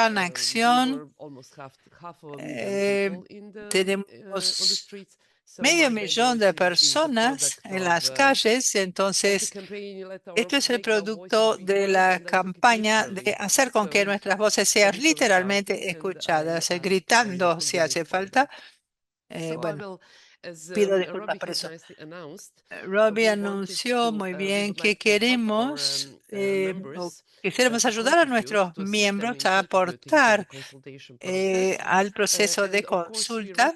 gran acción. Tenemos medio millón de personas en las calles. Entonces, esto es el producto de la campaña de hacer con que nuestras voces sean literalmente escuchadas, gritando si hace falta. Bueno, pido disculpas por eso. Robbie anunció muy bien que queremos o quisiéramos ayudar a nuestros miembros a aportar al proceso de consulta.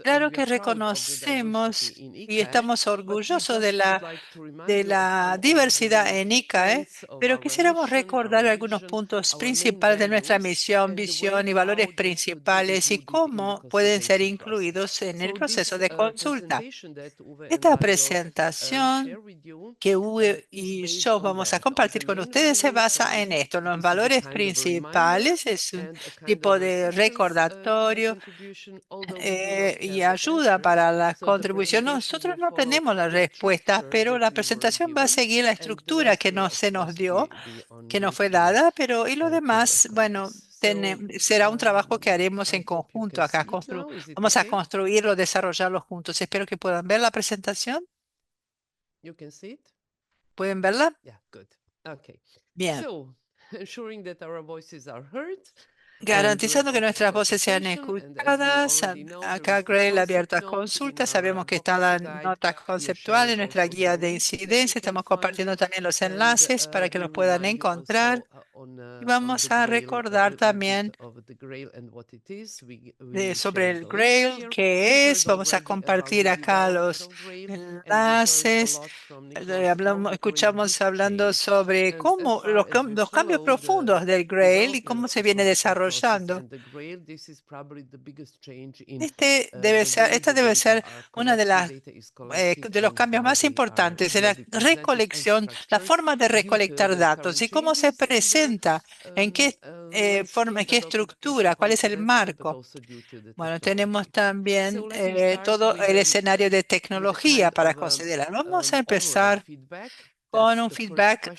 Claro que reconocemos y estamos orgullosos de la diversidad en ICAE, pero quisiéramos recordar algunos puntos principales de nuestra misión, visión y valores principales y cómo pueden ser incluidos en el proceso de consulta. Esta presentación que Uwe y yo vamos a compartir con ustedes se basa en esto, en los valores principales. Es un tipo de recordatorio y ayuda para la contribución. Nosotros no tenemos las respuestas, pero la presentación va a seguir la estructura que no se nos dio, que nos fue dada, pero y lo demás, bueno, será un trabajo que haremos en conjunto acá. Vamos a construirlo, desarrollarlo juntos. Espero que puedan ver la presentación. ¿Pueden verla? Bien. Garantizando que nuestras voces sean escuchadas. Acá Grail abierto a consultas. Sabemos que está la nota conceptual en nuestra guía de incidencia. Estamos compartiendo también los enlaces para que los puedan encontrar. Y vamos a recordar también sobre el Grail, qué es. Vamos a compartir acá los enlaces. Escuchamos hablando sobre cómo los cambios profundos del Grail y cómo se viene desarrollando. Esta debe ser una de los cambios más importantes en la recolección, la forma de recolectar datos y cómo se presenta, en qué forma, en qué estructura, cuál es el marco. Bueno, tenemos también todo el escenario de tecnología para considerar. Vamos a empezar con un feedback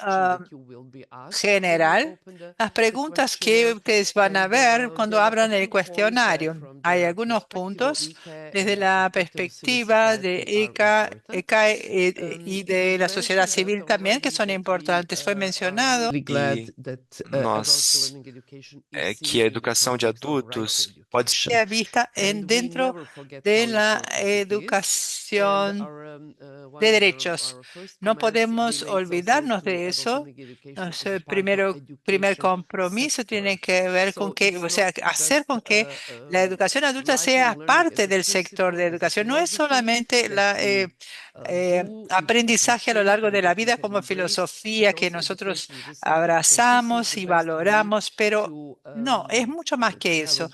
general. Las preguntas que ustedes van a ver cuando abran el cuestionario. Hay algunos puntos desde la perspectiva de ECA y de la sociedad civil también que son importantes. Fue mencionado. Que a educação de adultos pode ser vista dentro de la educación de derechos. No podemos olvidarnos de eso. Nuestro primer compromiso tiene que ver con que, o sea, hacer con que la educación adulta sea parte del sector de educación. No es solamente la aprendizaje a lo largo de la vida como filosofía que nosotros abrazamos y valoramos, pero no, es mucho más que eso.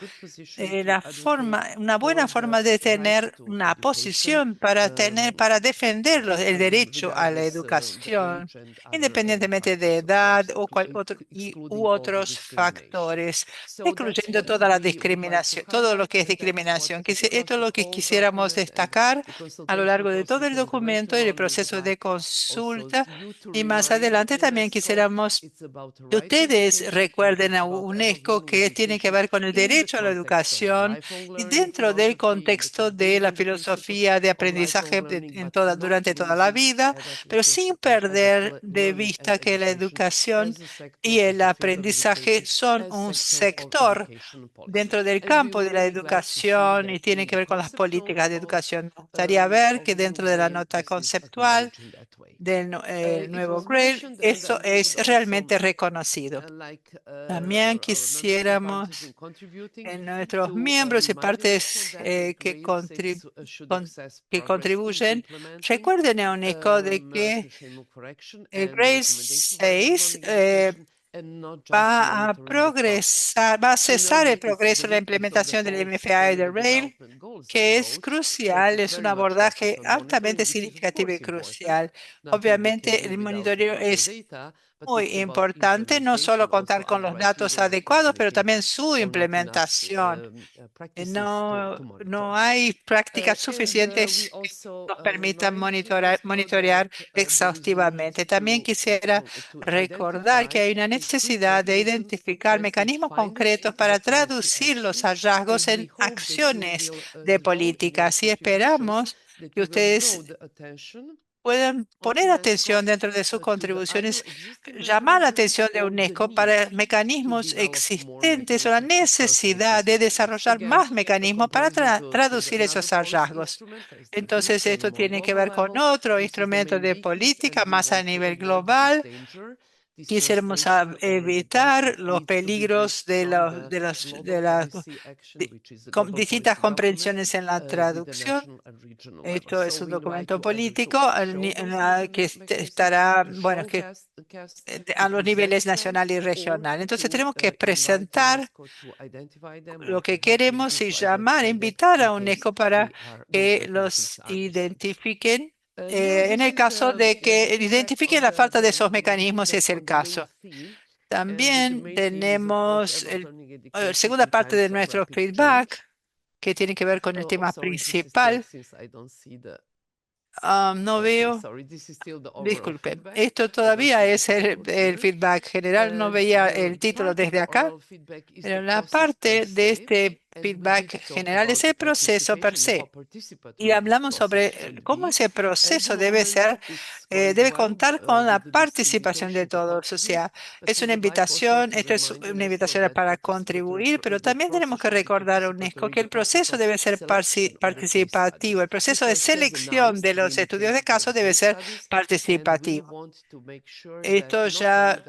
Una buena forma de tener una posición para defender el derecho a la educación, independientemente de edad u otros factores, incluyendo toda la discriminación, todo lo que es discriminación. Esto es lo que quisiéramos destacar a lo largo de todo el documento y el proceso de consulta. Y más adelante también quisiéramos que ustedes recuerden a UNESCO que tiene que ver con el derecho a la educación y dentro del contexto de la filosofía de aprendizaje durante toda la vida, pero sin perder de vista que la educación y el aprendizaje son un sector dentro del campo de la educación y tiene que ver con las políticas de educación. Me gustaría ver que dentro de la nota conceptual del nuevo Grail, eso es realmente reconocido. También quisiéramos en nuestros miembros y partes que contribuyen, recuerden a UNESCO de que el Grail 6 va a progresar, va a cesar el progreso en la implementación del MFA y del Rail, que es crucial, es un abordaje altamente significativo y crucial. Obviamente, el monitoreo es muy importante, no solo contar con los datos adecuados, pero también su implementación. No hay prácticas suficientes que nos permitan monitorear exhaustivamente. También quisiera recordar que hay una necesidad de identificar mecanismos concretos para traducir los hallazgos en acciones de política. Así esperamos que ustedes puedan poner atención dentro de sus contribuciones, llamar la atención de UNESCO para mecanismos existentes o la necesidad de desarrollar más mecanismos para traducir esos hallazgos. Entonces, esto tiene que ver con otro instrumento de política más a nivel global. Quisiéramos evitar los peligros de las distintas comprensiones en la traducción. Esto es un documento político que estará, bueno, a los niveles nacional y regional. Entonces tenemos que presentar lo que queremos y llamar, invitar a UNESCO para que los identifiquen. En el caso de que identifiquen la falta de esos mecanismos, si es el caso. También tenemos la segunda parte de nuestro feedback, que tiene que ver con el tema principal. No veo. Disculpe, esto todavía es el feedback general. No veía el título desde acá, pero la parte de este feedback general es el proceso per se. Y hablamos sobre cómo ese proceso debe contar con la participación de todos. O sea, es una invitación, esto es una invitación para contribuir, pero también tenemos que recordar a UNESCO que el proceso debe ser participativo. El proceso de selección de los estudios de caso debe ser participativo. Esto ya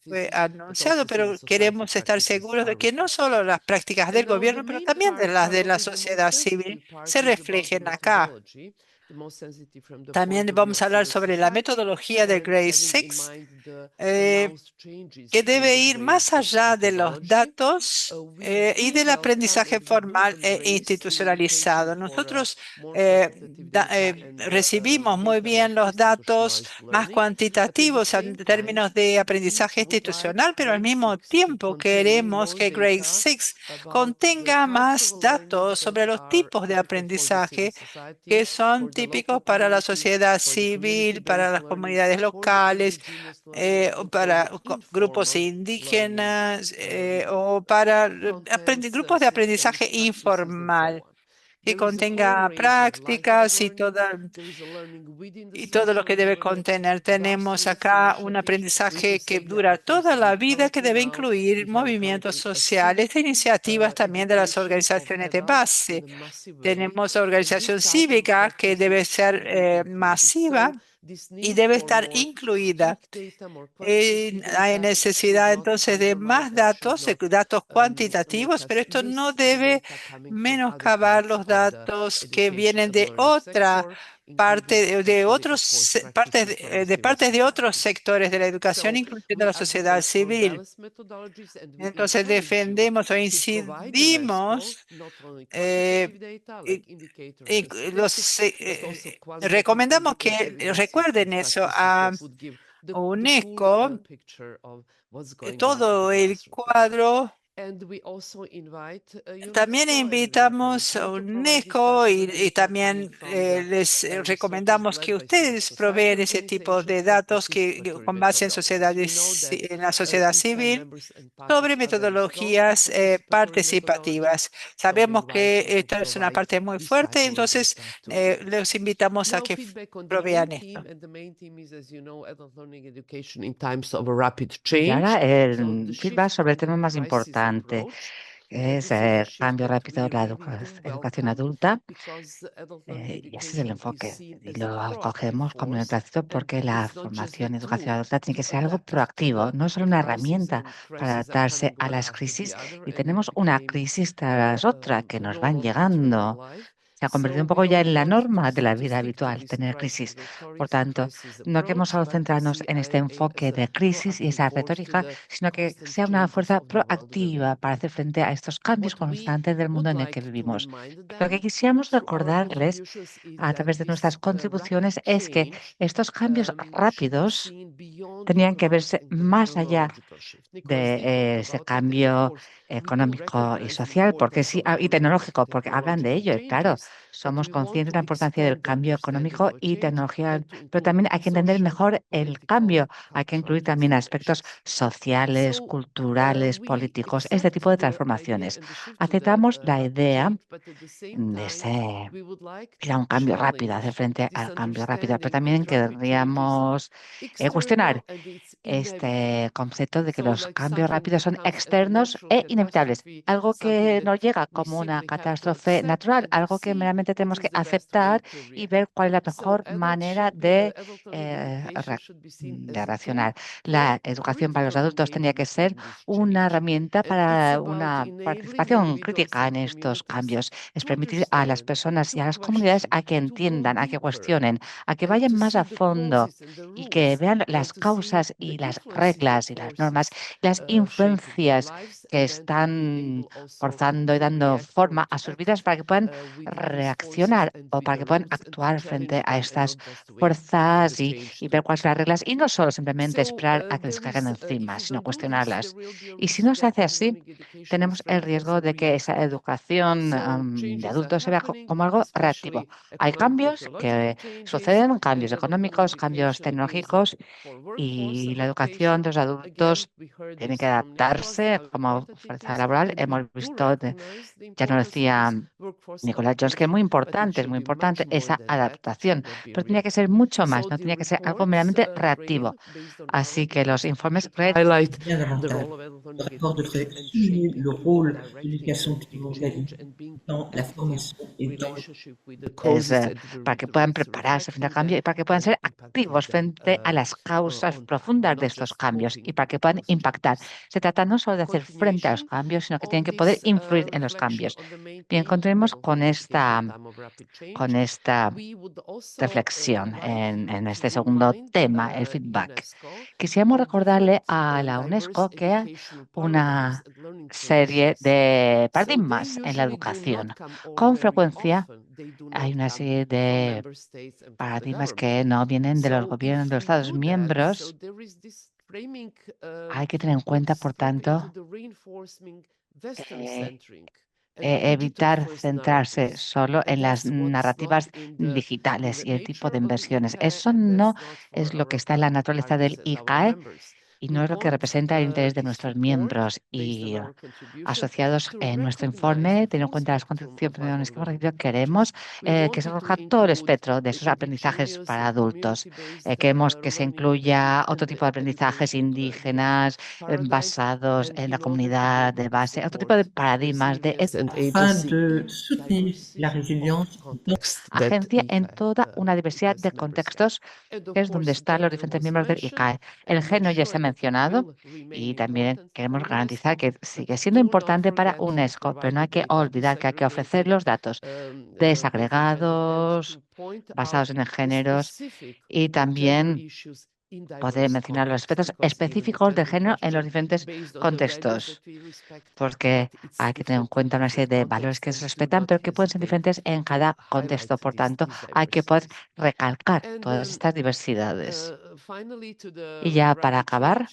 fue anunciado, pero queremos estar seguros de que no solo las prácticas del gobierno, pero también de las de la sociedad civil se reflejen acá. También vamos a hablar sobre la metodología del Grade 6, que debe ir más allá de los datos y del aprendizaje formal e institucionalizado. Nosotros recibimos muy bien los datos más cuantitativos en términos de aprendizaje institucional, pero al mismo tiempo queremos que Grade 6 contenga más datos sobre los tipos de aprendizaje que son típicos para la sociedad civil, para las comunidades locales, para grupos indígenas o para grupos de aprendizaje informal, que contenga prácticas y todo lo que debe contener. Tenemos acá un aprendizaje que dura toda la vida, que debe incluir movimientos sociales e iniciativas también de las organizaciones de base. Tenemos organización cívica que debe ser masiva y debe estar incluida. Hay necesidad entonces de más datos, de datos cuantitativos, pero esto no debe menoscabar los datos que vienen de otra parte, de partes de otros sectores de la educación, incluyendo la sociedad civil. Entonces defendemos o incidimos recomendamos que recuerden eso a UNESCO, todo el cuadro. También invitamos a UNESCO y también les recomendamos que ustedes proveen ese tipo de datos con base en la sociedad civil sobre metodologías participativas. Sabemos que esta es una parte muy fuerte, entonces les invitamos a que provean esto. Y ahora el feedback sobre el tema más importante, que es el cambio rápido de la educación adulta. Y ese es el enfoque. Y lo cogemos como un éxito porque la formación y educación adulta tiene que ser algo proactivo, no solo una herramienta para adaptarse a las crisis. Y tenemos una crisis tras otra que nos van llegando. Se ha convertido un poco ya en la norma de la vida habitual tener crisis. Por tanto, no queremos solo centrarnos en este enfoque de crisis y esa retórica, sino que sea una fuerza proactiva para hacer frente a estos cambios constantes del mundo en el que vivimos. Lo que quisiéramos recordarles a través de nuestras contribuciones es que estos cambios rápidos tenían que verse más allá de ese cambio económico y social, porque sí, y tecnológico, porque hablan de ello, y claro, somos conscientes de la importancia del cambio económico y tecnología, pero también hay que entender mejor el cambio, hay que incluir también aspectos sociales, culturales, políticos, este tipo de transformaciones. Aceptamos la idea de ir a un cambio rápido, hacer frente al cambio rápido, pero también querríamos cuestionar este concepto de que los cambios rápidos son externos e inevitables, algo que nos llega como una catástrofe natural, algo que meramente tenemos que aceptar y ver cuál es la mejor manera de reaccionar. La educación para los adultos tendría que ser una herramienta para una participación crítica en estos cambios. Es permitir a las personas y a las comunidades a que entiendan, a que cuestionen, a que vayan más a fondo y que vean las causas y las reglas y las normas, las influencias que están forzando y dando forma a sus vidas para que puedan reaccionar o para que puedan actuar frente a estas fuerzas y ver cuáles son las reglas y no solo simplemente esperar a que les caigan encima, sino cuestionarlas. Y si no se hace así, tenemos el riesgo de que esa educación de adultos se vea como algo reactivo. Hay cambios que suceden, cambios económicos, cambios tecnológicos, y la educación de los adultos tiene que adaptarse como fuerza laboral. Hemos visto, ya nos decía Nicolás Jones, que es muy importante esa adaptación, pero tenía que ser mucho más, no tenía que ser algo meramente reactivo. Así que los informes bien davantage. Le rapport devrait souligner le rôle de l'éducation technologique dans la formation et dans es para que puedan prepararse frente al cambio y para que puedan ser activos frente a las causas profundas de estos cambios y para que puedan impactar. Se trata no solo de hacer frente a los cambios, sino que tienen que poder influir en los cambios. Bien, continuemos con esta reflexión en este segundo tema, el feedback. Quisiéramos recordarle a la UNESCO que una serie de paradigmas en la educación. Con frecuencia hay una serie de paradigmas que no vienen de los gobiernos de los Estados miembros. Hay que tener en cuenta, por tanto, evitar centrarse solo en las narrativas digitales y el tipo de inversiones. Eso no es lo que está en la naturaleza del ICAE y no es lo que representa el interés de nuestros miembros y asociados en nuestro informe, teniendo en cuenta las contribuciones que hemos recibido, queremos que se recoja todo el espectro de esos aprendizajes para adultos. Queremos que se incluya otro tipo de aprendizajes indígenas basados en la comunidad de base, otro tipo de paradigmas de afin de soutenir la résilience agencia en toda una diversidad de contextos, que es donde están los diferentes miembros del ICAE. El género ya se ha mencionado y también queremos garantizar que sigue siendo importante para UNESCO, pero no hay que olvidar que hay que ofrecer los datos desagregados, basados en el género y también poder mencionar los aspectos específicos del género en los diferentes contextos, porque hay que tener en cuenta una serie de valores que se respetan, pero que pueden ser diferentes en cada contexto. Por tanto, hay que poder recalcar todas estas diversidades. Y ya para acabar,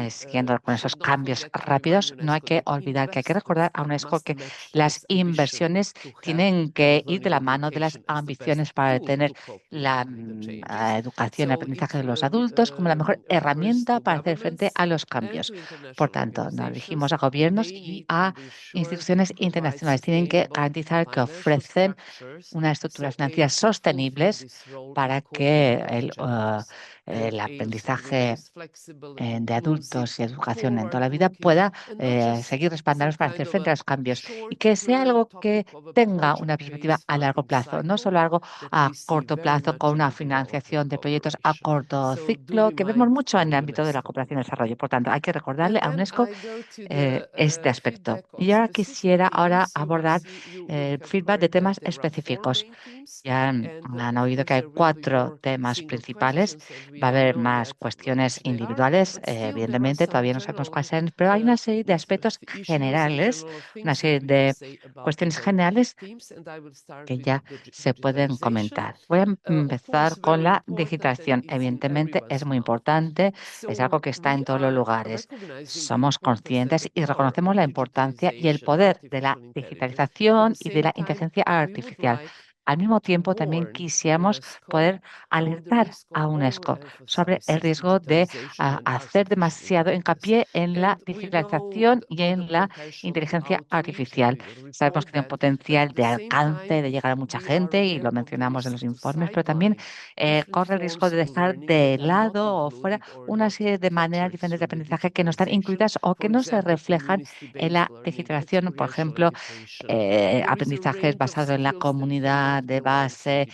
siguiendo con esos cambios rápidos, no hay que olvidar que hay que recordar a UNESCO que las inversiones tienen que ir de la mano de las ambiciones para tener la educación y aprendizaje de los adultos como la mejor herramienta para hacer frente a los cambios. Por tanto, nos dirigimos a gobiernos y a instituciones internacionales. Tienen que garantizar que ofrecen unas estructuras financieras sostenibles para que el aprendizaje de adultos y educación en toda la vida pueda seguir respaldándonos para hacer frente a los cambios y que sea algo que tenga una perspectiva a largo plazo, no solo algo a corto plazo con una financiación de proyectos a corto ciclo que vemos mucho en el ámbito de la cooperación y desarrollo. Por tanto, hay que recordarle a UNESCO este aspecto. Y ahora quisiera abordar el feedback de temas específicos. Ya han oído que hay 4 temas principales Va a haber más cuestiones individuales, evidentemente, todavía no sabemos cuáles son, pero hay una serie de aspectos generales, una serie de cuestiones generales que ya se pueden comentar. Voy a empezar con la digitalización. Evidentemente es muy importante, es algo que está en todos los lugares. Somos conscientes y reconocemos la importancia y el poder de la digitalización y de la inteligencia artificial. Al mismo tiempo, también quisiéramos poder alertar a UNESCO sobre el riesgo de hacer demasiado hincapié en la digitalización y en la inteligencia artificial. Sabemos que tiene un potencial de alcance, de llegar a mucha gente, y lo mencionamos en los informes, pero también corre el riesgo de dejar de lado o fuera una serie de maneras diferentes de aprendizaje que no están incluidas o que no se reflejan en la digitalización. Por ejemplo, aprendizajes basados en la comunidad de base,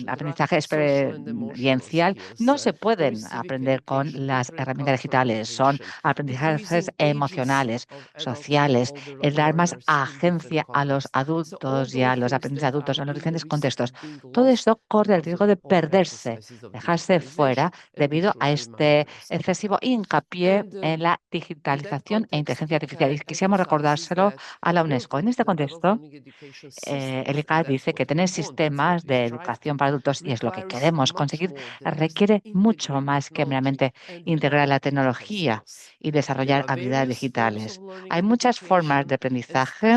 aprendizaje experiencial, no se pueden aprender con las herramientas digitales. Son aprendizajes emocionales, sociales, el dar más agencia a los adultos y a los aprendices adultos en los diferentes contextos. Todo esto corre el riesgo de perderse, dejarse fuera debido a este excesivo hincapié en la digitalización e inteligencia artificial. Y quisiéramos recordárselo a la UNESCO. En este contexto, el ICAT dice que tener sistemas de educación para adultos, y es lo que queremos conseguir, requiere mucho más que meramente integrar la tecnología y desarrollar habilidades digitales. Hay muchas formas de aprendizaje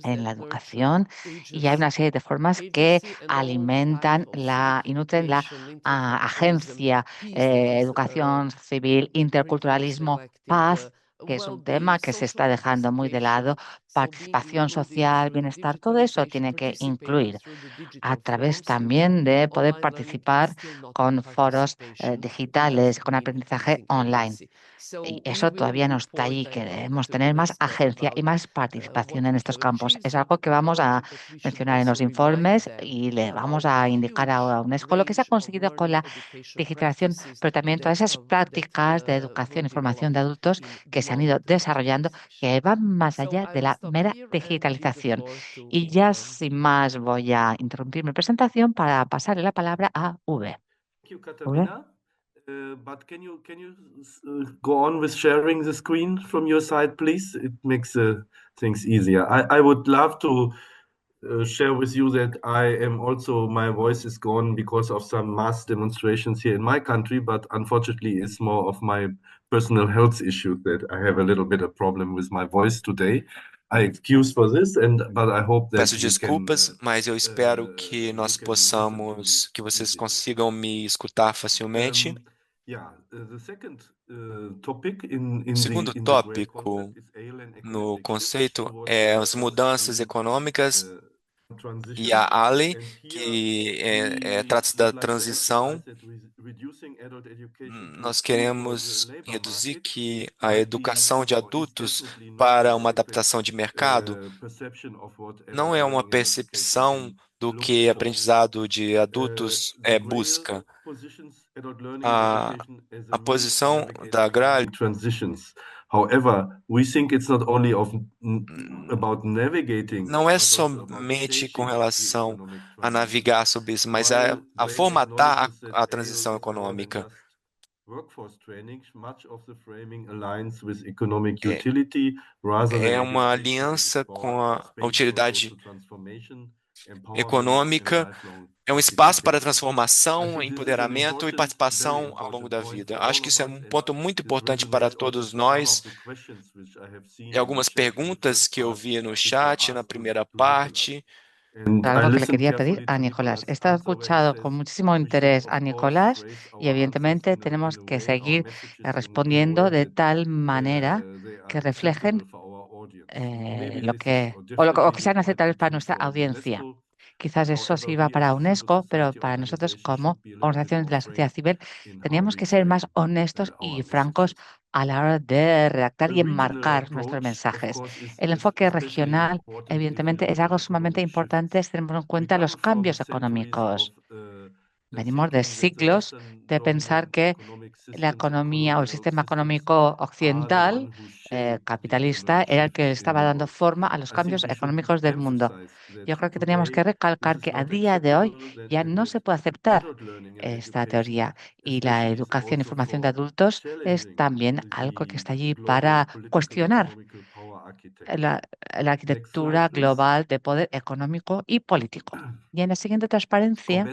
en la educación y hay una serie de formas que alimentan y nutren la agencia, educación civil, interculturalismo, paz, que es un tema que se está dejando muy de lado, participación social, bienestar, todo eso tiene que incluir a través también de poder participar con foros digitales, con aprendizaje online. Y eso todavía no está ahí. Queremos tener más agencia y más participación en estos campos. Es algo que vamos a mencionar en los informes y le vamos a indicar a UNESCO lo que se ha conseguido con la digitalización, pero también todas esas prácticas de educación y formación de adultos que se han ido desarrollando, que van más allá de la mera digitalización. Y ya sin más voy a interrumpir mi presentación para pasarle la palabra a V. Thank you, V. Katarina. But can you go on with sharing the screen from your side, please? It makes things easier. I would love to share with you that my voice is gone because of some mass demonstrations here in my country, but unfortunately it's more of my personal health issue that I have a little bit of problem with my voice today. I excuse for this, but I hope that Peço desculpas, mas eu espero que nós possamos, que vocês consigam me escutar facilmente. O segundo tópico no conceito é as mudanças econômicas e a ALE, que trata-se da transição. Nós queremos reduzir que a educação de adultos para uma adaptação de mercado não é uma percepção do que aprendizado de adultos busca. A posição da Gralha não é somente com relação a navegar sobre isso, mas a formatar a transição econômica. É uma aliança com a utilidade econômica, é um espaço para transformação, empoderamento e participação ao longo da vida. Acho que isso é um ponto muito importante para todos nós. E algumas perguntas que eu vi no chat, na primeira parte. Algo que le quería pedir a Nicolás. He estado escuchando con muchísimo interés a Nicolás y evidentemente tenemos que seguir respondiendo de tal manera que reflejen lo que sean aceptables para nuestra audiencia. Quizás eso sirva para UNESCO, pero para nosotros como organizaciones de la sociedad civil teníamos que ser más honestos y francos a la hora de redactar y enmarcar nuestros mensajes. El enfoque regional, evidentemente, es algo sumamente importante si tenemos en cuenta los cambios económicos. Venimos de siglos de pensar que la economía o el sistema económico occidental capitalista era el que estaba dando forma a los cambios económicos del mundo. Yo creo que teníamos que recalcar que a día de hoy ya no se puede aceptar esta teoría y la educación y formación de adultos es también algo que está allí para cuestionar la, la arquitectura global de poder económico y político. Y en la siguiente transparencia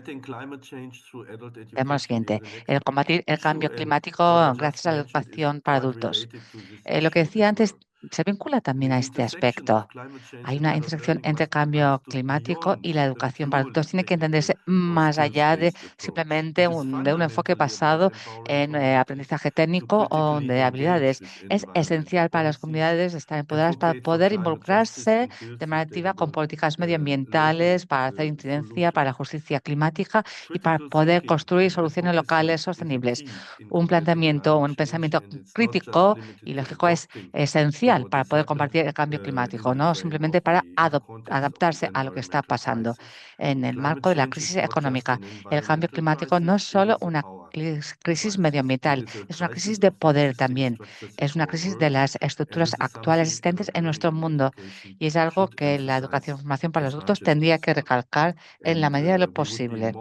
vemos lo siguiente, el combatir el cambio climático gracias a la educación para adultos. Lo que decía antes se vincula también a este aspecto. Hay una intersección entre el cambio climático y la educación para adultos. Tiene que entenderse más allá de simplemente de un enfoque basado en aprendizaje técnico o de habilidades. Es esencial para las comunidades estar empoderadas para poder involucrarse de manera activa con políticas medioambientales, para hacer incidencia para la justicia climática y para poder construir soluciones locales sostenibles. Un planteamiento, un pensamiento crítico y lógico es esencial para poder combatir el cambio climático, no simplemente para adaptarse a lo que está pasando. En el marco de la crisis económica, el cambio climático no es solo una crisis medioambiental, es una crisis de poder también, es una crisis de las estructuras actuales existentes en nuestro mundo y es algo que la educación y formación para los adultos tendría que recalcar en la medida de lo posible.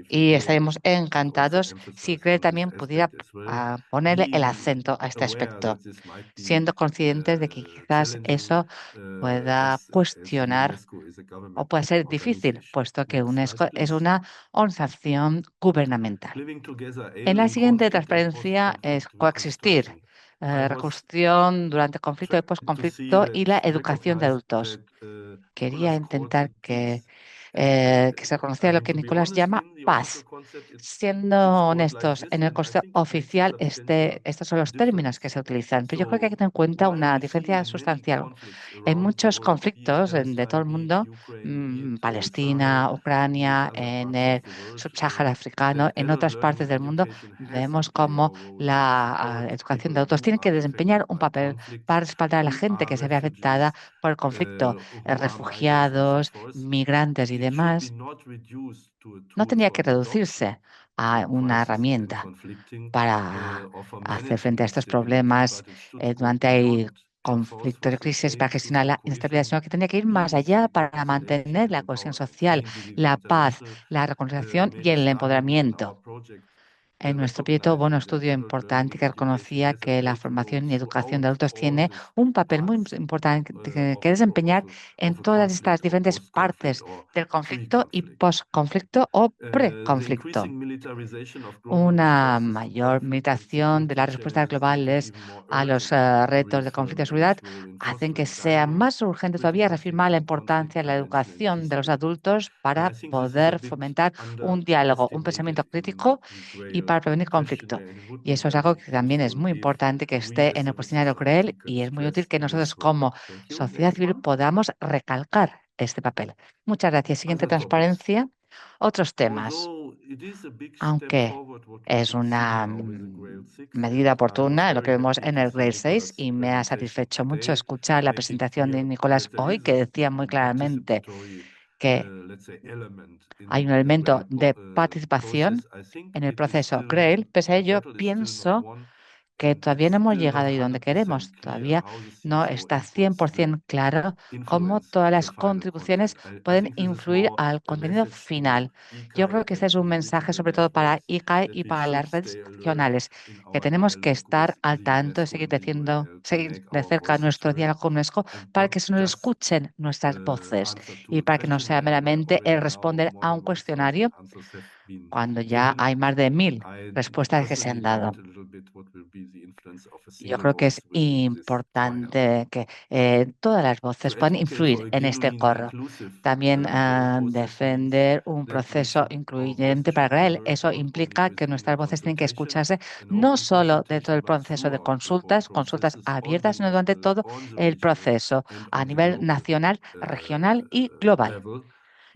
Y estaríamos encantados si CREE también pudiera ponerle el acento a este aspecto, siendo conscientes de que quizás eso pueda cuestionar o puede ser difícil, puesto que UNESCO es una organización gubernamental. En la siguiente transparencia es coexistir, reconstrucción durante conflicto y posconflicto y la educación de adultos. Quería intentar que se reconociera lo que Nicolás llama paz. Siendo honestos, en el concepto oficial estos son los términos que se utilizan, pero yo creo que hay que tener en cuenta una diferencia sustancial. En muchos conflictos de todo el mundo, Palestina, Ucrania, en el subsahara africano, en otras partes del mundo, vemos cómo la educación de adultos tiene que desempeñar un papel para respaldar a la gente que se ve afectada por el conflicto, refugiados, migrantes y demás. No tenía que reducirse a una herramienta para hacer frente a estos problemas durante el conflicto de crisis para gestionar la inestabilidad, sino que tenía que ir más allá para mantener la cohesión social, la paz, la reconciliación y el empoderamiento. En nuestro proyecto hubo un estudio importante que reconocía que la formación y educación de adultos tiene un papel muy importante que desempeñar en todas estas diferentes partes del conflicto y posconflicto o preconflicto. Una mayor militarización de las respuestas globales a los retos de conflicto y seguridad hacen que sea más urgente todavía reafirmar la importancia de la educación de los adultos para poder fomentar un diálogo, un pensamiento crítico y para prevenir conflicto. Y eso es algo que también es muy importante que esté en el cuestionario CREEL y es muy útil que nosotros como sociedad civil podamos recalcar este papel. Muchas gracias. Siguiente transparencia. Otros temas. Aunque es una medida oportuna lo que vemos en el GRADE 6 y me ha satisfecho mucho escuchar la presentación de Nicolás hoy que decía muy claramente que hay un elemento de participación en el proceso GRAIL. Pese a ello, pienso que todavía no hemos llegado ahí donde queremos. Todavía no está 100% claro cómo todas las contribuciones pueden influir al contenido final. Yo creo que este es un mensaje sobre todo para ICAE y para las redes regionales, que tenemos que estar al tanto, seguir de cerca nuestro diálogo con UNESCO para que se nos escuchen nuestras voces y para que no sea meramente el responder a un cuestionario cuando ya hay más de 1000 respuestas que se han dado. Yo creo que es importante que todas las voces puedan influir en este corro. También defender un proceso incluyente para GRAIL. Eso implica que nuestras voces tienen que escucharse no solo dentro del proceso de consultas abiertas, sino durante todo el proceso a nivel nacional, regional y global,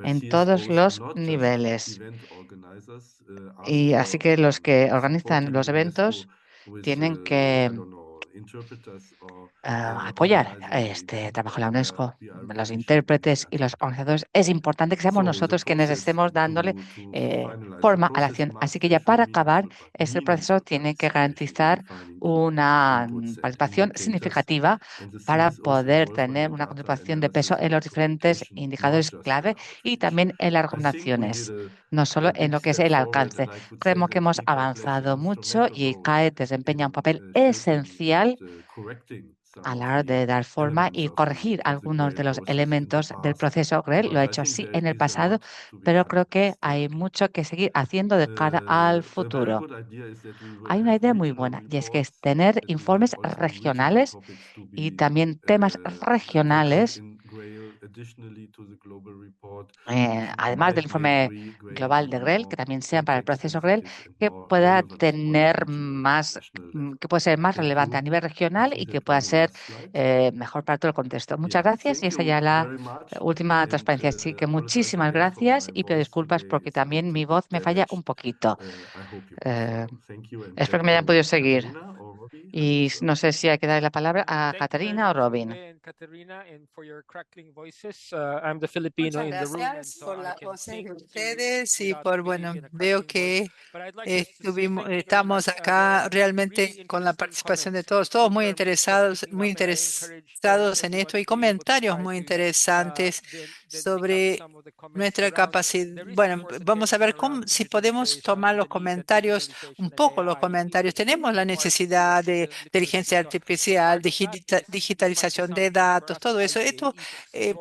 en todos los niveles. Y así que los que organizan los eventos tienen que apoyar este trabajo de la UNESCO, los intérpretes y los organizadores. Es importante que seamos nosotros quienes estemos dándole forma a la acción. Así que ya para acabar, este proceso tiene que garantizar una participación significativa para poder tener una contribución de peso en los diferentes indicadores clave y también en las recomendaciones, no solo en lo que es el alcance. Creemos que hemos avanzado mucho y CAE desempeña un papel esencial a la hora de dar forma y corregir algunos de los elementos del proceso GREL. Lo ha hecho así en el pasado, pero creo que hay mucho que seguir haciendo de cara al futuro. Hay una idea muy buena y es que es tener informes regionales y también temas regionales, además del informe global de GREL, que también sean para el proceso GREL, que pueda tener más, que pueda ser más relevante a nivel regional y que pueda ser mejor para todo el contexto. Muchas gracias y esa ya la última transparencia. Así que muchísimas gracias y pido disculpas porque también mi voz me falla un poquito. Espero que me hayan podido seguir. Y no sé si hay que darle la palabra a Catarina o Robin. Muchas gracias por las voces de ustedes y por, bueno, veo que estamos acá realmente con la participación de todos muy interesados en esto y comentarios muy interesantes sobre nuestra capacidad. Bueno, vamos a ver si podemos tomar los comentarios, un poco los comentarios. Tenemos la necesidad de inteligencia artificial, digitalización de datos, todo eso. Esto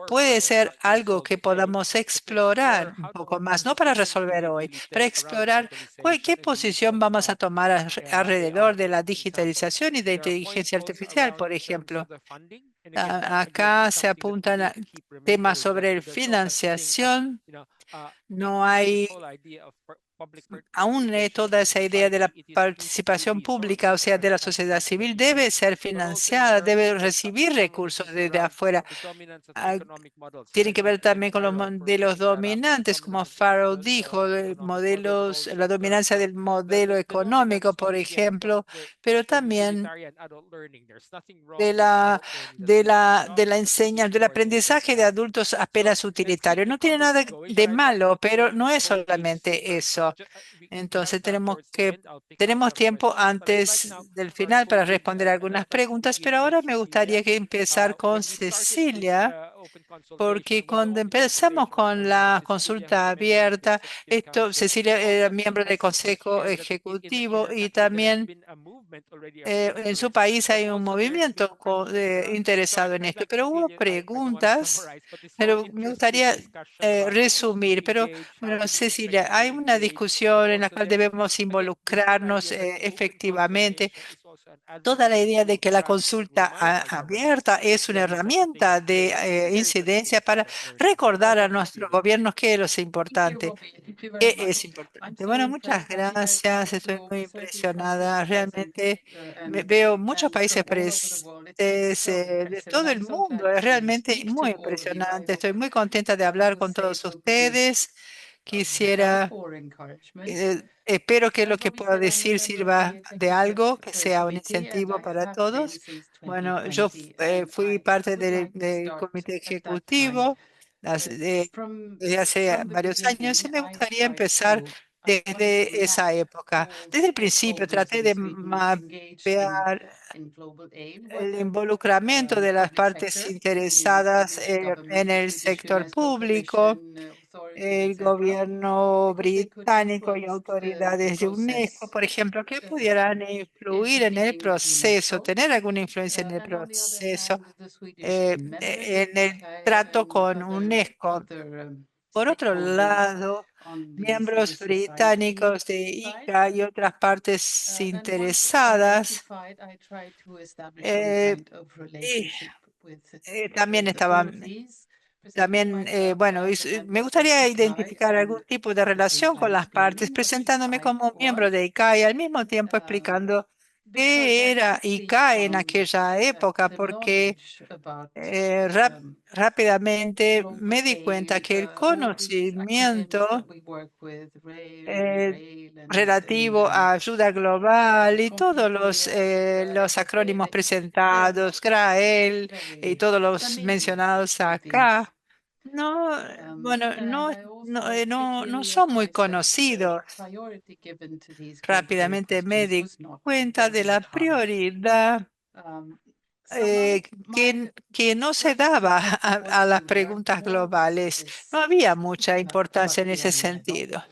puede ser algo que podamos explorar un poco más, no para resolver hoy, para explorar qué posición vamos a tomar alrededor de la digitalización y de inteligencia artificial, por ejemplo. Acá se apuntan a temas sobre financiación. No hay aún toda esa idea de la participación pública, o sea, de la sociedad civil, debe ser financiada, debe recibir recursos desde afuera. Tiene que ver también con los modelos dominantes, como Farrow dijo, la dominancia del modelo económico, por ejemplo, pero también de la enseñanza, del aprendizaje de adultos apenas utilitario. No tiene nada de malo, pero no es solamente eso. Entonces tenemos tiempo antes del final para responder algunas preguntas, pero ahora me gustaría empezar con Cecilia, porque cuando empezamos con la consulta abierta, Cecilia era miembro del Consejo Ejecutivo y también en su país hay un movimiento interesado en esto, pero hubo preguntas, pero me gustaría resumir. Pero bueno, Cecilia, hay una discusión en la cual debemos involucrarnos efectivamente. Toda la idea de que la consulta abierta es una herramienta de incidencia para recordar a nuestros gobiernos qué es importante. ¿Qué es importante? Bueno, muchas gracias. Estoy muy impresionada. Realmente veo muchos países presentes de todo el mundo. Es realmente muy impresionante. Estoy muy contenta de hablar con todos ustedes. Quisiera espero que lo que pueda decir sirva de algo, que sea un incentivo para todos. Bueno, yo fui parte del comité ejecutivo desde hace varios años y me gustaría empezar desde esa época. Desde el principio traté de mapear el involucramiento de las partes interesadas en el sector público, el gobierno británico y autoridades de UNESCO, por ejemplo, que pudieran influir en el proceso, tener alguna influencia en el proceso, en el trato con UNESCO. Por otro lado, miembros británicos de ICA y otras partes interesadas y, también estaban. También, bueno, me gustaría identificar algún tipo de relación con las partes, presentándome como miembro de ICA y al mismo tiempo explicando qué era ICA en aquella época, porque rápidamente me di cuenta que el conocimiento relativo a ayuda global y todos los acrónimos presentados, GRAEL y todos los mencionados acá, no, bueno, no son muy conocidos. Rápidamente me di cuenta de la prioridad que no se daba a las preguntas globales. No había mucha importancia en ese sentido.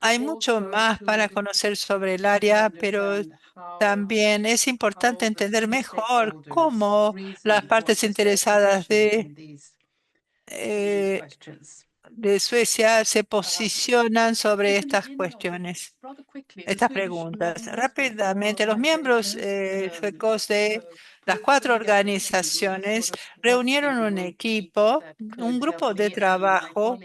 Hay mucho más para conocer sobre el área, pero también es importante entender mejor cómo las partes interesadas eh, de Suecia se posicionan sobre estas cuestiones, estas preguntas. Rápidamente, los miembros suecos de las 4 organizaciones reunieron un equipo, un grupo de trabajo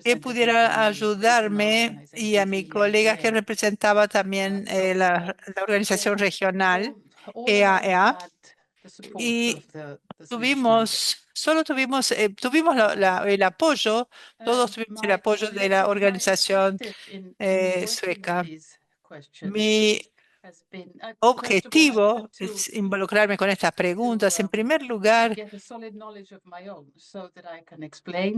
que pudiera ayudarme y a mi colega que representaba también la organización regional, EAEA, y tuvimos el apoyo, todos tuvimos el apoyo de la organización sueca. Mi objetivo es involucrarme con estas preguntas. En primer lugar,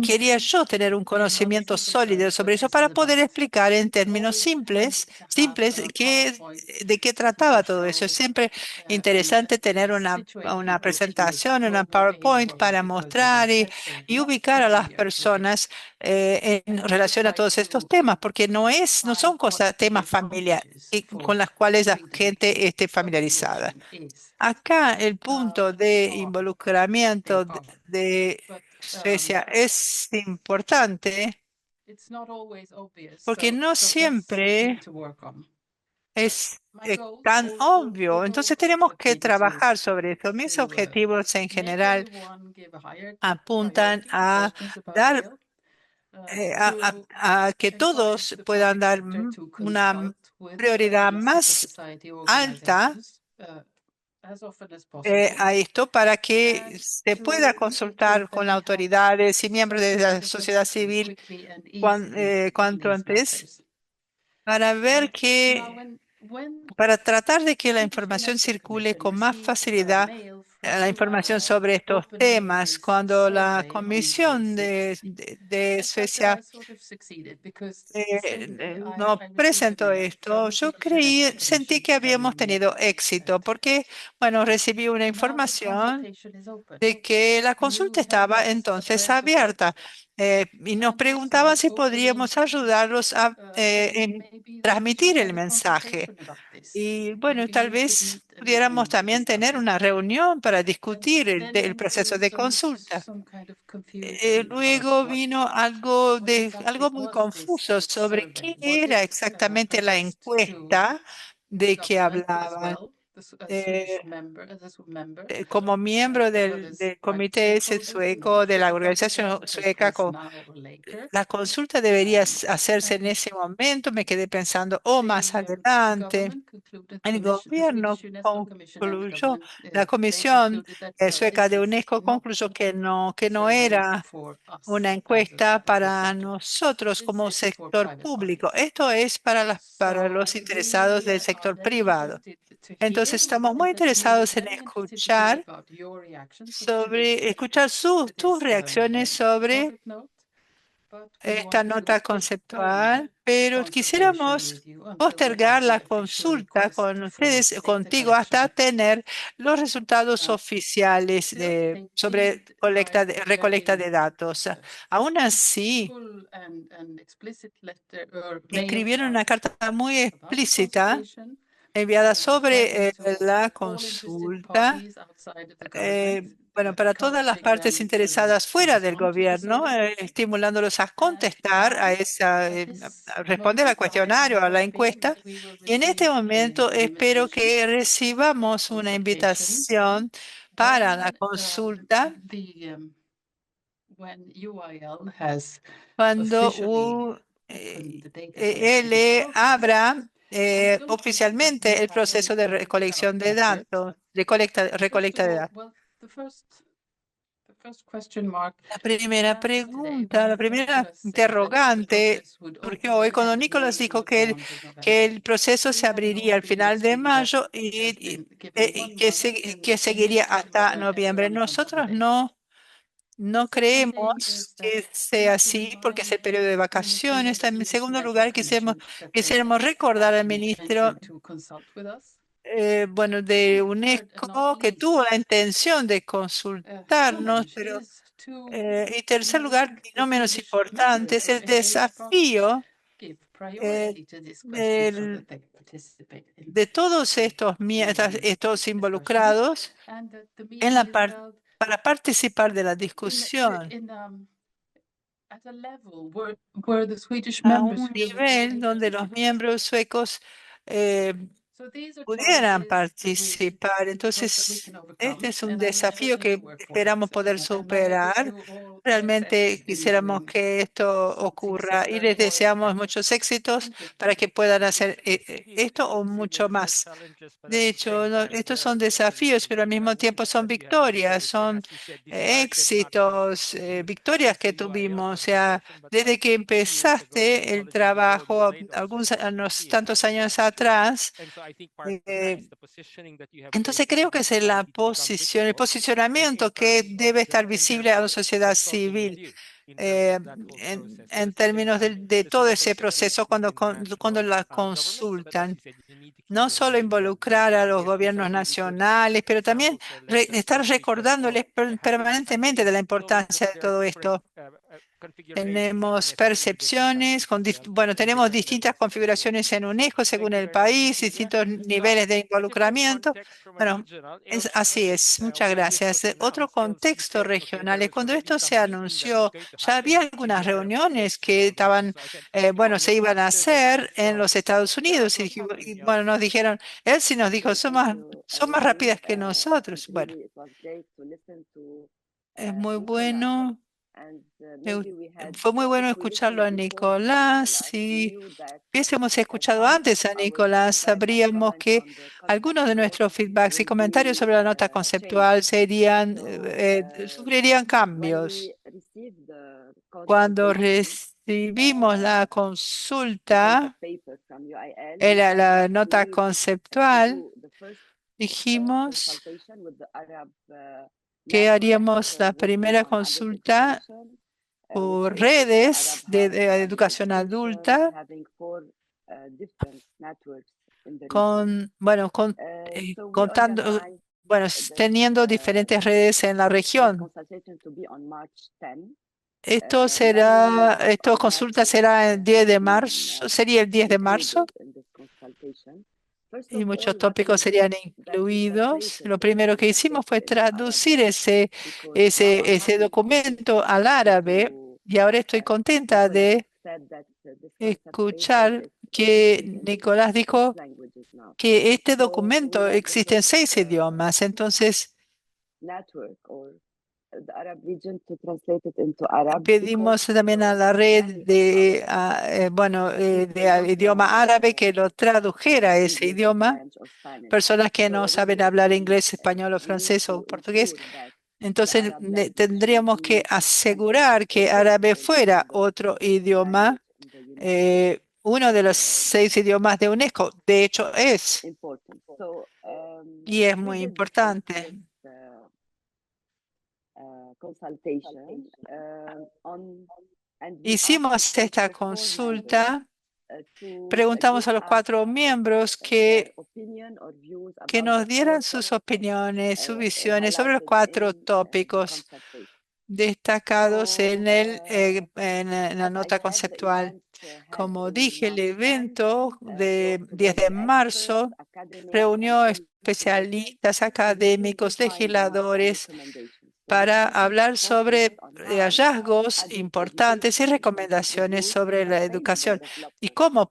quería yo tener un conocimiento sólido sobre eso para poder explicar en términos simples de qué trataba todo eso. Es siempre interesante tener una presentación, una PowerPoint para mostrar y ubicar a las personas en relación a todos estos temas, porque no son temas familiares con las cuales la gente esté familiarizada. Acá el punto de involucramiento de Suecia es importante porque no siempre es tan obvio. Entonces tenemos que trabajar sobre eso. Mis objetivos en general apuntan a dar a que todos puedan dar una prioridad más alta a esto para que se pueda consultar con autoridades y miembros de la sociedad civil cuanto antes para ver para tratar de que la información circule con más facilidad, la información sobre estos temas. Cuando la Comisión de Suecia nos presentó esto, sentí que habíamos tenido éxito porque, bueno, recibí una información de que la consulta estaba entonces abierta y nos preguntaban si podríamos ayudarlos a transmitir el mensaje. Y bueno, tal vez pudiéramos también tener una reunión para discutir el proceso de consulta. Luego vino algo muy confuso sobre qué era exactamente la encuesta de que hablaban. Eh, Como miembro del comité ese sueco, de la organización sueca, la consulta debería hacerse en ese momento. Me quedé pensando, más adelante. El gobierno concluyó, la Comisión Sueca de UNESCO concluyó que no era una encuesta para nosotros como sector público. Esto es para los interesados del sector privado. Entonces, estamos muy interesados en escuchar tus reacciones sobre esta nota conceptual, pero quisiéramos postergar la consulta con ustedes, contigo, hasta tener los resultados oficiales sobre recolecta de datos. Aún así, escribieron una carta muy explícita enviada sobre la consulta, bueno, para todas las partes interesadas fuera del gobierno, estimulándolos a contestar a responder al cuestionario, a la encuesta. Y en este momento espero que recibamos una invitación para la consulta cuando él abra oficialmente el proceso de recolección de datos, recolecta de datos. La primera pregunta, la primera interrogante surgió hoy cuando Nicolás dijo que el proceso se abriría al final de mayo y que seguiría hasta noviembre. Nosotros no creemos que sea así porque es el periodo de vacaciones. En segundo lugar, quisiéramos recordar al ministro bueno, de UNESCO que tuvo la intención de consultarnos, pero en tercer lugar, y no menos importante, es el desafío del- de todos estos involucrados para participar de la discusión a un nivel donde los miembros suecos eh, pudieran participar. Entonces, este es un desafío que esperamos poder superar. Realmente quisiéramos que esto ocurra y les deseamos muchos éxitos para que puedan hacer esto o mucho más. De hecho, estos son desafíos, pero al mismo tiempo son victorias, son éxitos, victorias que tuvimos. O sea, desde que empezaste el trabajo, unos tantos años atrás, entonces creo que es el posicionamiento que debe estar visible a la sociedad civil en términos de todo ese proceso cuando la consultan. No solo involucrar a los gobiernos nacionales, pero también estar recordándoles permanentemente de la importancia de todo esto. Tenemos percepciones, bueno, tenemos distintas configuraciones en UNESCO según el país, distintos niveles de involucramiento. Bueno, así es. Muchas gracias. Otro contexto regional es cuando esto se anunció, ya había algunas reuniones que estaban, bueno, se iban a hacer en los Estados Unidos bueno, nos dijeron, él sí nos dijo, son más rápidas que nosotros. Bueno, es muy bueno. Fue muy bueno escucharlo a Nicolás. Si hubiésemos escuchado antes a Nicolás, sabríamos que algunos de nuestros feedbacks y comentarios sobre la nota conceptual sufrirían cambios. Cuando recibimos la consulta, la nota conceptual, dijimos que haríamos la primera consulta por redes de educación adulta bueno, teniendo diferentes redes en la región. Esta consulta será el 10 de marzo, sería el 10 de marzo. Y muchos tópicos serían incluidos. Lo primero que hicimos fue traducir ese documento al árabe y ahora estoy contenta de escuchar que Nicolás dijo que este documento existe en 6 idiomas. Entonces, pedimos también a la red de idioma árabe que lo tradujera a ese idioma. Personas que no saben hablar inglés, español o francés o portugués. Entonces, tendríamos que asegurar que árabe fuera otro idioma, uno de los 6 idiomas de UNESCO. De hecho, y es muy importante. Hicimos esta consulta, preguntamos a los 4 miembros que nos dieran sus opiniones, sus visiones sobre los 4 tópicos destacados en la nota conceptual. Como dije, el evento de 10 de marzo reunió especialistas, académicos, legisladores, para hablar sobre hallazgos importantes y recomendaciones sobre la educación y cómo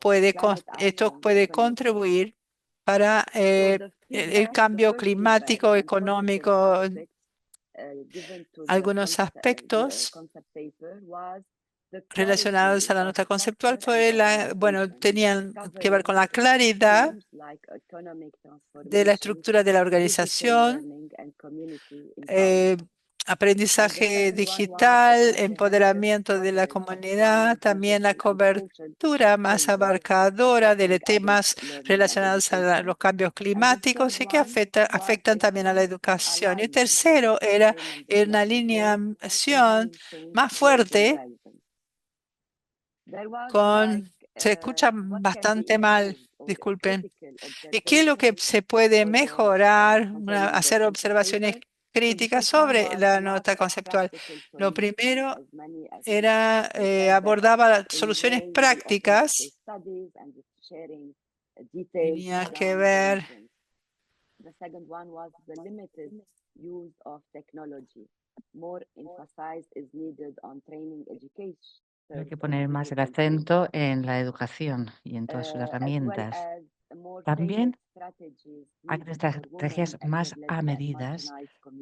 esto puede contribuir para el cambio climático, económico. Algunos aspectos relacionados a la nota conceptual fue tenían que ver con la claridad de la estructura de la organización, aprendizaje digital, empoderamiento de la comunidad, también la cobertura más abarcadora de temas relacionados a los cambios climáticos y que afectan también a la educación. Y tercero era una alineación más fuerte se escucha bastante mal, disculpen. ¿Y qué es lo que se puede mejorar? Hacer observaciones críticas sobre la nota conceptual. Lo primero abordaba soluciones prácticas. Tenía que ver hay que poner más el acento en la educación y en todas sus herramientas. También hay estrategias más a medidas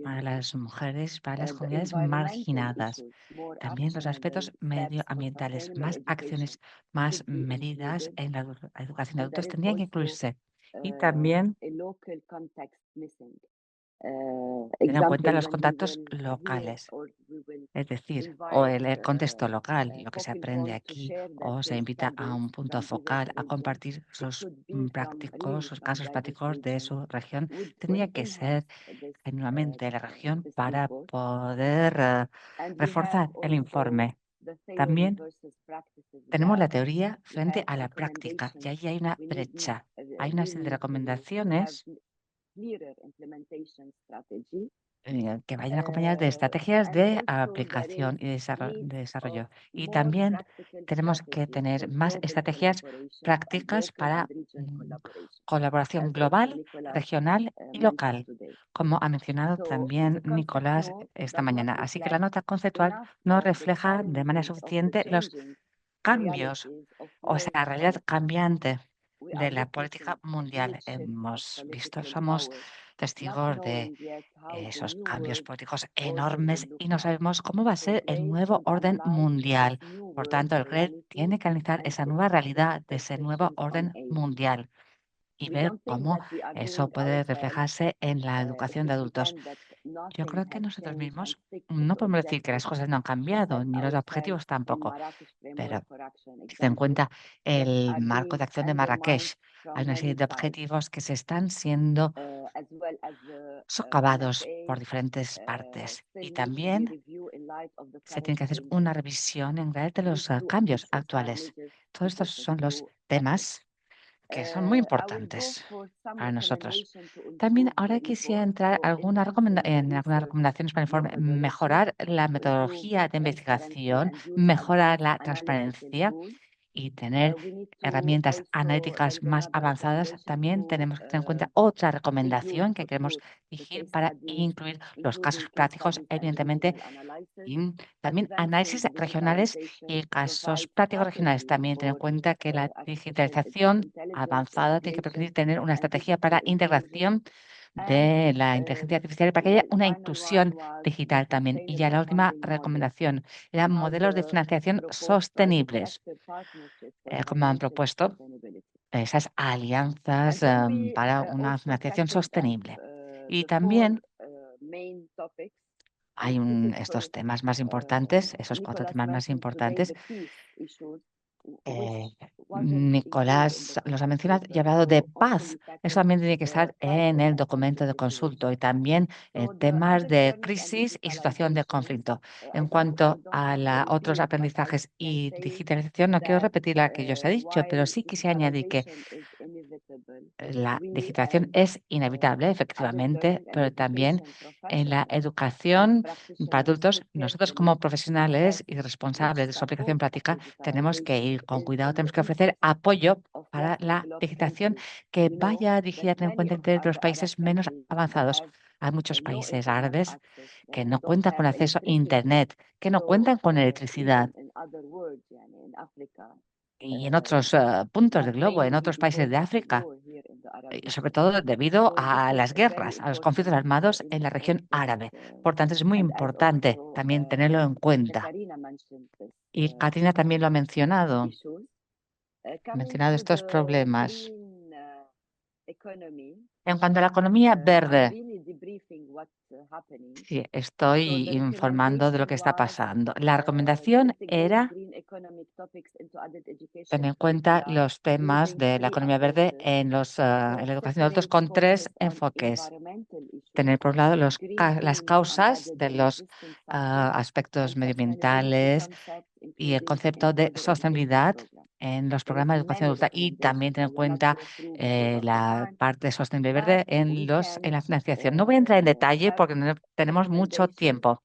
para las mujeres, para las comunidades marginadas. También los aspectos medioambientales, más acciones, más medidas en la educación de adultos tendrían que incluirse. Y también tener en cuenta los contactos locales, es decir, o el contexto local, lo que se aprende aquí, o se invita a un punto focal a compartir sus casos prácticos de su región. Tendría que ser genuinamente la región para poder reforzar el informe. También tenemos la teoría frente a la práctica y ahí hay una brecha. Hay una serie de recomendaciones que vayan acompañadas de estrategias de aplicación y desarrollo. Y también tenemos que tener más estrategias prácticas para colaboración global, regional y local, como ha mencionado también Nicolás esta mañana. Así que la nota conceptual no refleja de manera suficiente los cambios, o sea, la realidad cambiante de la política mundial. Somos testigos de esos cambios políticos enormes y no sabemos cómo va a ser el nuevo orden mundial. Por tanto, el GRED tiene que analizar esa nueva realidad de ese nuevo orden mundial y ver cómo eso puede reflejarse en la educación de adultos. Yo creo que nosotros mismos no podemos decir que las cosas no han cambiado, ni los objetivos tampoco, pero ten en cuenta el marco de acción de Marrakech. Hay una serie de objetivos que se están siendo socavados por diferentes partes y también se tiene que hacer una revisión en realidad de los cambios actuales. Todos estos son los temas que son muy importantes para nosotros. También ahora quisiera entrar en algunas recomendaciones para el informe. Mejorar la metodología de investigación, mejorar la transparencia y tener herramientas analíticas más avanzadas. También tenemos que tener en cuenta otra recomendación que queremos dirigir para incluir los casos prácticos, evidentemente, y también análisis regionales y casos prácticos regionales. También tener en cuenta que la digitalización avanzada tiene que permitir tener una estrategia para integración de la inteligencia artificial para que haya una inclusión digital también. Y ya la última recomendación eran modelos de financiación sostenibles, como han propuesto esas alianzas para una financiación sostenible. Y también hay estos temas más importantes, esos 4 temas más importantes. Nicolás los ha mencionado y ha hablado de paz. Eso también tiene que estar en el documento de consulta y también temas de crisis y situación de conflicto. En cuanto a otros aprendizajes y digitalización, no quiero repetir lo que yo os he dicho, pero sí quisiera añadir que la digitalización es inevitable, efectivamente, pero también en la educación para adultos, nosotros como profesionales y responsables de su aplicación práctica, tenemos que ir con cuidado, tenemos que ofrecer apoyo para la digitalización que vaya dirigida a tener en cuenta entre los países menos avanzados. Hay muchos países árabes que no cuentan con acceso a Internet, que no cuentan con electricidad. y en otros puntos del globo, en otros países de África, sobre todo debido a las guerras, a los conflictos armados en la región árabe. Por tanto, es muy importante también tenerlo en cuenta. Y Katrina también lo ha mencionado estos problemas. En cuanto a la economía verde, sí, estoy informando de lo que está pasando. La recomendación era tener en cuenta los temas de la economía verde en la educación de adultos con 3 enfoques. Tener por un lado las causas de los aspectos medioambientales y el concepto de sostenibilidad en los programas de educación adulta y también tener en cuenta la parte de sostenible verde en la financiación. No voy a entrar en detalle porque no tenemos mucho tiempo,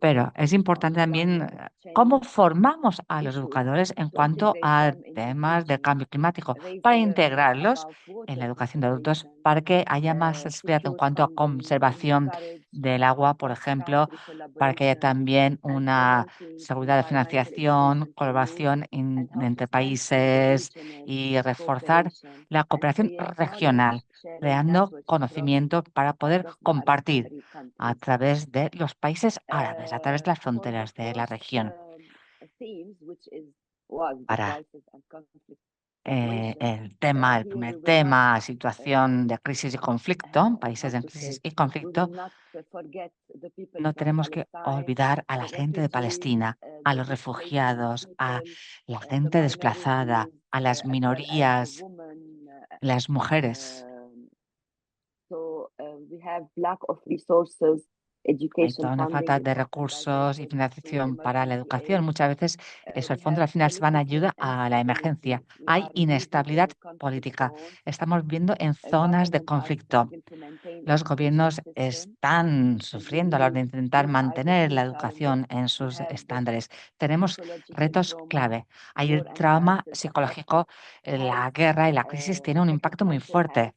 pero es importante también cómo formamos a los educadores en cuanto a temas de cambio climático para integrarlos en la educación de adultos, para que haya más sensibilidad en cuanto a conservación del agua, por ejemplo, para que haya también una seguridad de financiación, colaboración entre países y reforzar la cooperación regional, creando conocimiento para poder compartir a través de los países árabes, a través de las fronteras de la región. Para el primer tema, situación de crisis y conflicto, países en crisis y conflicto, no tenemos que olvidar a la gente de Palestina, a los refugiados, a la gente desplazada, a las minorías, las mujeres. Hay toda una falta de recursos y financiación para la educación. Muchas veces esos fondos al final se van a ayuda a la emergencia. Hay inestabilidad política. Estamos viendo en zonas de conflicto. Los gobiernos están sufriendo a la hora de intentar mantener la educación en sus estándares. Tenemos retos clave. Hay el trauma psicológico, la guerra y la crisis tienen un impacto muy fuerte.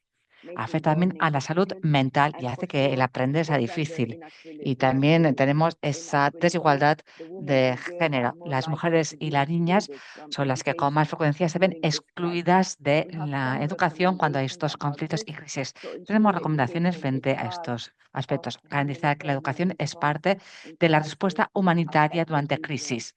Afecta también a la salud mental y hace que el aprender sea difícil. Y también tenemos esa desigualdad de género. Las mujeres y las niñas son las que con más frecuencia se ven excluidas de la educación cuando hay estos conflictos y crisis. Tenemos recomendaciones frente a estos aspectos. Garantizar que la educación es parte de la respuesta humanitaria durante crisis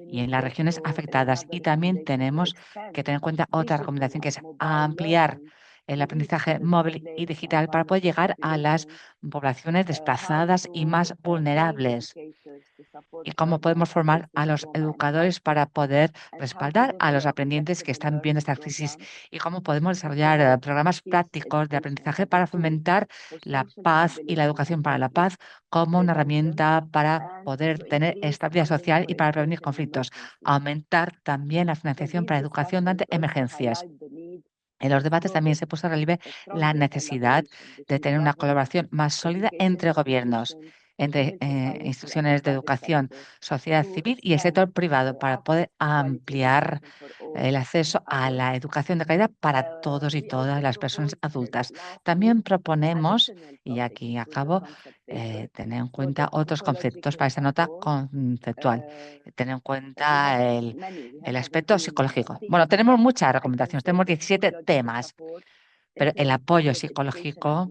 y en las regiones afectadas. Y también tenemos que tener en cuenta otra recomendación, que es ampliar el aprendizaje móvil y digital para poder llegar a las poblaciones desplazadas y más vulnerables. Y cómo podemos formar a los educadores para poder respaldar a los aprendientes que están viendo esta crisis y cómo podemos desarrollar programas prácticos de aprendizaje para fomentar la paz y la educación para la paz como una herramienta para poder tener estabilidad social y para prevenir conflictos. Aumentar también la financiación para educación durante emergencias. En los debates también se puso en relieve la necesidad de tener una colaboración más sólida entre gobiernos, entre instituciones de educación, sociedad civil y el sector privado para poder ampliar el acceso a la educación de calidad para todos y todas las personas adultas. También proponemos, y aquí acabo, tener en cuenta otros conceptos para esta nota conceptual. Tener en cuenta el aspecto psicológico. Bueno, tenemos muchas recomendaciones, tenemos 17 temas, pero el apoyo psicológico,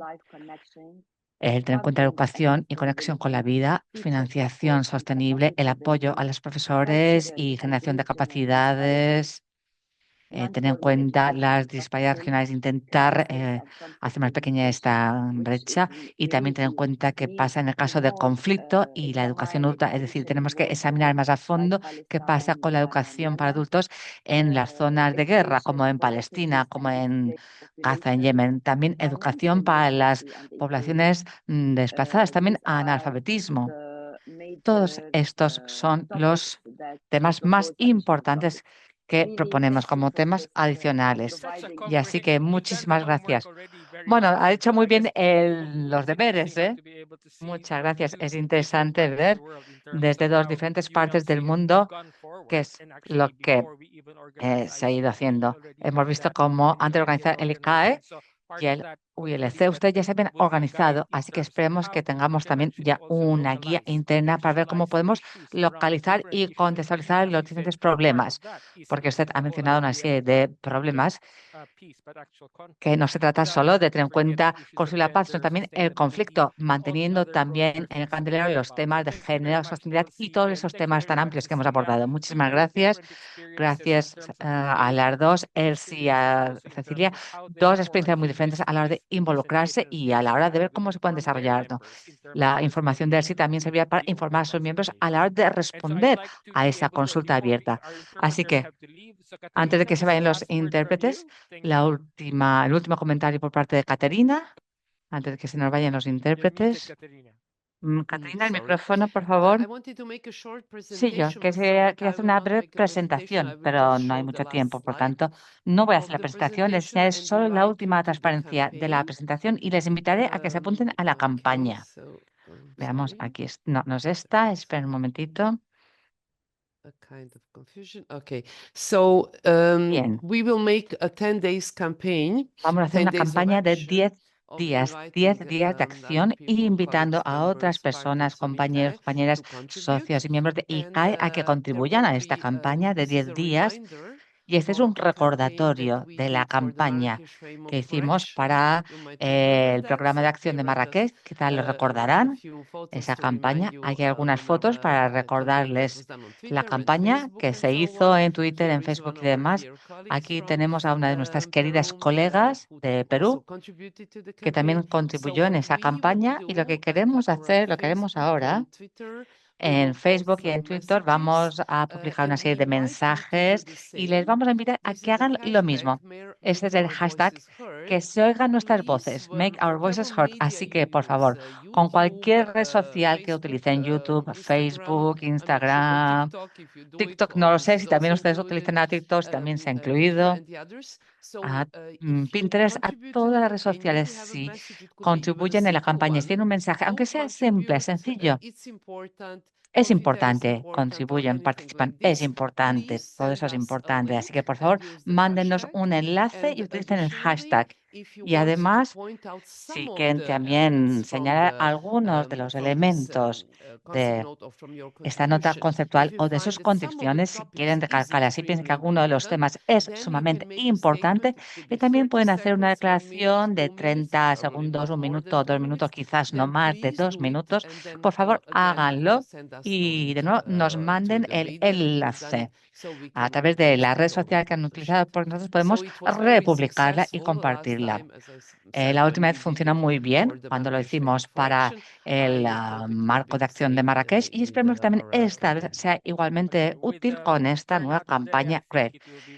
el tener en cuenta la educación y conexión con la vida, financiación sostenible, el apoyo a los profesores y generación de capacidades, tener en cuenta las disparidades regionales, intentar hacer más pequeña esta brecha y también tener en cuenta qué pasa en el caso de conflicto y la educación adulta. Es decir, tenemos que examinar más a fondo qué pasa con la educación para adultos en las zonas de guerra, como en Palestina, como en Gaza, en Yemen. También educación para las poblaciones desplazadas, también analfabetismo. Todos estos son los temas más importantes que proponemos como temas adicionales. Y así que muchísimas gracias. Bueno, ha hecho muy bien los deberes, ¿eh? Muchas gracias. Es interesante ver desde dos diferentes partes del mundo qué es lo que se ha ido haciendo. Hemos visto cómo antes de organizar el ICAE y el UILC, ustedes ya se habían organizado, así que esperemos que tengamos también ya una guía interna para ver cómo podemos localizar y contextualizar los diferentes problemas, porque usted ha mencionado una serie de problemas que no se trata solo de tener en cuenta construir la paz, sino también el conflicto, manteniendo también en el candelero los temas de género, sostenibilidad y todos esos temas tan amplios que hemos abordado. Muchísimas gracias. Gracias a las dos, Elsie y a Cecilia, dos experiencias muy diferentes a la hora de involucrarse y a la hora de ver cómo se pueden desarrollar, ¿no? La información de Elsie también servía para informar a sus miembros a la hora de responder a esa consulta abierta. Así que, antes de que se vayan los intérpretes, el último comentario por parte de Caterina, antes de que se nos vayan los intérpretes. Caterina, el micrófono, por favor. Sí, yo quería hacer una breve presentación, pero no hay mucho tiempo, por tanto, no voy a hacer la presentación, les enseñaré solo la última transparencia de la presentación y les invitaré a que se apunten a la campaña. Veamos, aquí no es esta, esperen un momentito. Bien. Vamos a hacer una campaña de 10 días de acción y invitando a otras personas, compañeros, compañeras, socios y miembros de ICAE a que contribuyan a esta campaña de 10 días. Y este es un recordatorio de la campaña que hicimos para el programa de acción de Marrakech. Quizás lo recordarán, esa campaña. Hay algunas fotos para recordarles la campaña que se hizo en Twitter, en Facebook y demás. Aquí tenemos a una de nuestras queridas colegas de Perú que también contribuyó en esa campaña y lo que queremos hacer, lo que haremos ahora en Facebook y en Twitter, vamos a publicar una serie de mensajes y les vamos a invitar a que hagan lo mismo. Este es el hashtag que se oigan nuestras voces, Make Our Voices Heard. Así que, por favor, con cualquier red social que utilicen, YouTube, Facebook, Instagram, TikTok, no lo sé si también ustedes utilizan a TikTok, si también se ha incluido, a Pinterest, a todas las redes sociales, si contribuyen en la campaña, si tienen un mensaje, aunque sea simple, sencillo. Es importante, contribuyen, participan, es importante, todo eso es importante. Así que, por favor, mándenos un enlace y utilicen el hashtag. Y además, si quieren también señalar algunos de los elementos de esta nota conceptual o de sus condiciones, si quieren recalcarlas, si piensan que alguno de los temas es sumamente importante, y también pueden hacer una declaración de 30 segundos, 1 minuto, 2 minutos, quizás no más de 2 minutos. Por favor, háganlo y de nuevo nos manden el enlace a través de la red social que han utilizado, por nosotros podemos republicarla y compartirla. La última vez funcionó muy bien cuando lo hicimos para el marco de acción de Marrakech y esperemos que también esta vez sea igualmente útil con esta nueva campaña GREAT.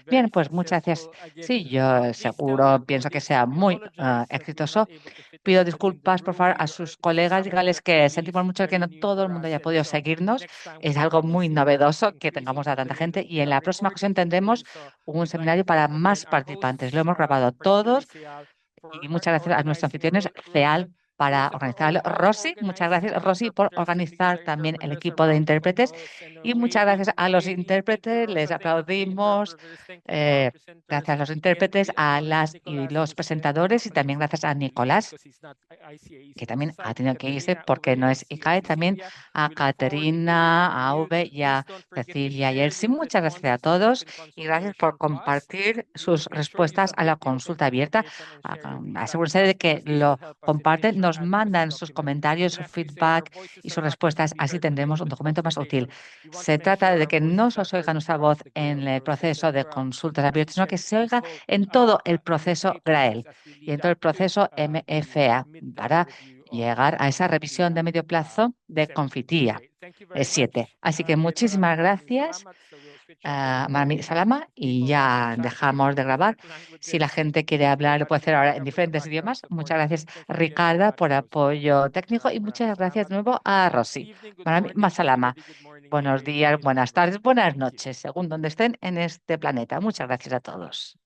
Bien, pues muchas gracias. Sí, yo seguro pienso que sea muy exitoso. Pido disculpas, por favor, a sus colegas. Dígales que sentimos mucho que no todo el mundo haya podido seguirnos. Es algo muy novedoso que tengamos a tanta gente y en la próxima ocasión tendremos un seminario para más participantes. Lo hemos grabado todos y muchas gracias a nuestros anfitriones, CEAL, para organizarlo. Rosy, muchas gracias, Rosy, por organizar también el equipo de intérpretes. Y muchas gracias a los intérpretes, les aplaudimos. Gracias a los intérpretes, a las y los presentadores y también gracias a Nicolás, que también ha tenido que irse porque no es ICAE, también a Caterina, a Ove y a Cecilia y Elsie. Muchas gracias a todos y gracias por compartir sus respuestas a la consulta abierta. Asegúrense de que lo comparten, nos mandan sus comentarios, su feedback y sus respuestas, así tendremos un documento más útil. Se trata de que no solo se oiga nuestra voz en el proceso de consultas abiertas, sino que se oiga en todo el proceso GRAEL y en todo el proceso MFA para llegar a esa revisión de medio plazo de Confitía 7. Así que muchísimas gracias a Mami Salama y ya dejamos de grabar. Si la gente quiere hablar, lo puede hacer ahora en diferentes idiomas. Muchas gracias, Ricarda, por apoyo técnico y muchas gracias de nuevo a Rosy. Mami Salama. Buenos días, buenas tardes, buenas noches, según donde estén en este planeta. Muchas gracias a todos.